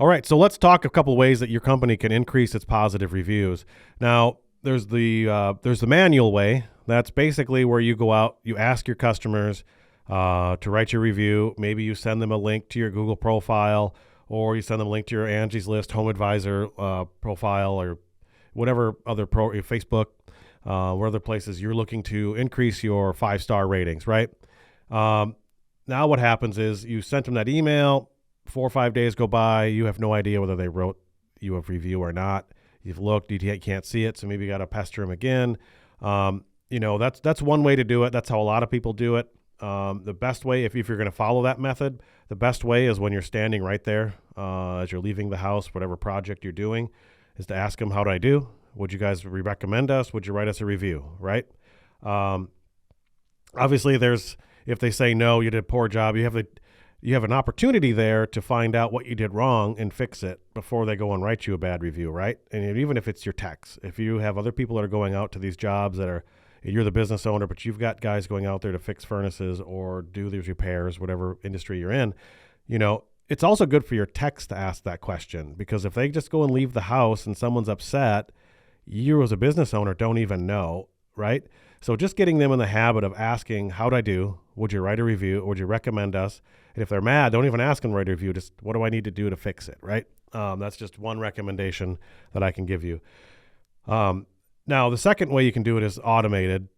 All right, so let's talk a couple ways that your company can increase its positive reviews. Now, there's the manual way. That's basically where you go out, you ask your customers to write your review. Maybe you send them a link to your Google profile, or you send them a link to your Angie's List Home Advisor profile, or whatever other your Facebook, or other places you're looking to increase your 5-star ratings, right? Now what happens is you sent them that email. 4 or 5 days go by. You have no idea whether they wrote you a review or not. You've looked, you can't see it, so maybe you got to pester them again. That's one way to do it. That's how a lot of people do it. The best way, if you're going to follow that method, the best way is when you're standing right there as you're leaving the house, whatever project you're doing, is to ask them, how do I do? Would you guys recommend us? Would you write us a review, right? Obviously, if they say no, you did a poor job, you have an opportunity there to find out what you did wrong and fix it before they go and write you a bad review, right? And even if it's your techs, if you have other people that are going out to these jobs you're the business owner, but you've got guys going out there to fix furnaces or do these repairs, whatever industry you're in, it's also good for your techs to ask that question, because if they just go and leave the house and someone's upset, you as a business owner don't even know, right? So just getting them in the habit of asking, how'd I do? Would you write a review? Would you recommend us? And if they're mad, don't even ask them to write a review. Just, what do I need to do to fix it, right? That's just one recommendation that I can give you. Now, the second way you can do it is automated,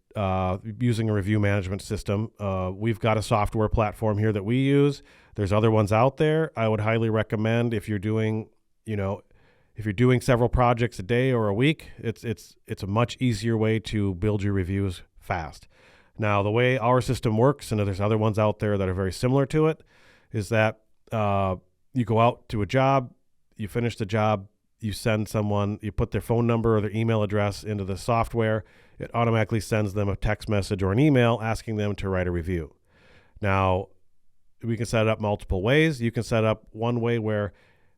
using a review management system. We've got a software platform here that we use. There's other ones out there. I would highly recommend, if you're doing several projects a day or a week, it's a much easier way to build your reviews fast. Now, the way our system works, and there's other ones out there that are very similar to it, is that you go out to a job, you finish the job, you send someone, you put their phone number or their email address into the software. It automatically sends them a text message or an email asking them to write a review. Now, we can set it up multiple ways. You can set up one way where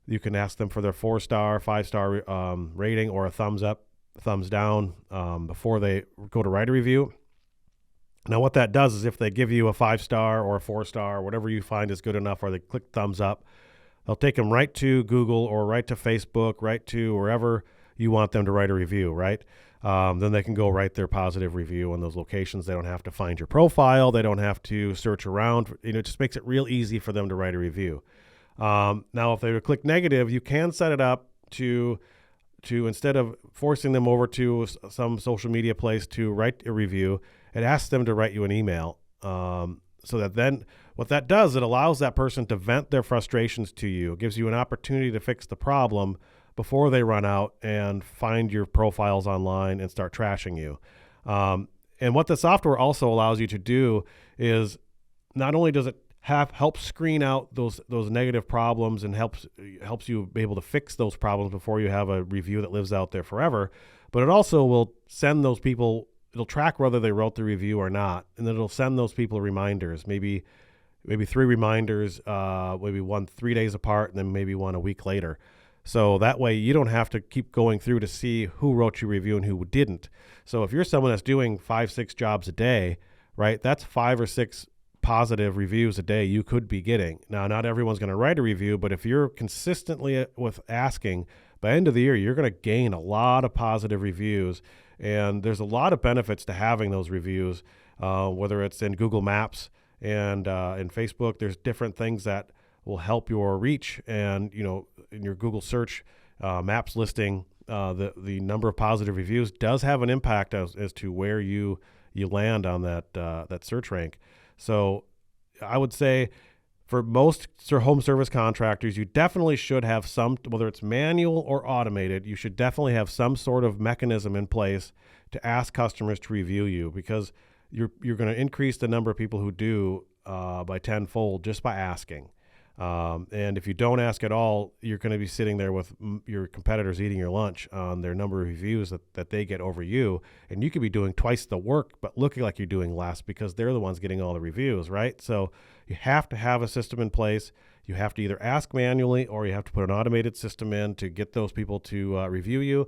you can ask them for their 4-star, 5-star rating, or a thumbs up, thumbs down before they go to write a review. Now, what that does is if they give you a 5-star or a 4-star, whatever you find is good enough, or they click thumbs up, they'll take them right to Google or right to Facebook, right to wherever you want them to write a review, right? Then they can go write their positive review on those locations. They don't have to find your profile. They don't have to search around. It just makes it real easy for them to write a review. Now, if they would click negative, you can set it up to instead of forcing them over to some social media place to write a review, it asks them to write you an email. So that then what that does, it allows that person to vent their frustrations to you. It gives you an opportunity to fix the problem before they run out and find your profiles online and start trashing you. And what the software also allows you to do is, not only does it help screen out those negative problems and helps you be able to fix those problems before you have a review that lives out there forever, but it also will send those people, it'll track whether they wrote the review or not, and then it'll send those people reminders, maybe 3 reminders, maybe one 3 days apart, and then maybe one a week later. So that way you don't have to keep going through to see who wrote your review and who didn't. So if you're someone that's doing 5-6 jobs a day, right, that's 5 or 6 positive reviews a day you could be getting. Now, not everyone's going to write a review, but if you're consistently with asking, by end of the year, you're going to gain a lot of positive reviews. And there's a lot of benefits to having those reviews, whether it's in Google Maps and in Facebook. There's different things that will help your reach, and in your Google search maps listing, the number of positive reviews does have an impact as to where you land on that search rank. So I would say for most home service contractors, you definitely should have some, whether it's manual or automated, you should definitely have some sort of mechanism in place to ask customers to review you, because you're going to increase the number of people who do by tenfold just by asking. And if you don't ask at all, you're going to be sitting there with your competitors eating your lunch on their number of reviews that they get over you. And you could be doing twice the work, but looking like you're doing less because they're the ones getting all the reviews, right? So you have to have a system in place. You have to either ask manually or you have to put an automated system in to get those people to review you.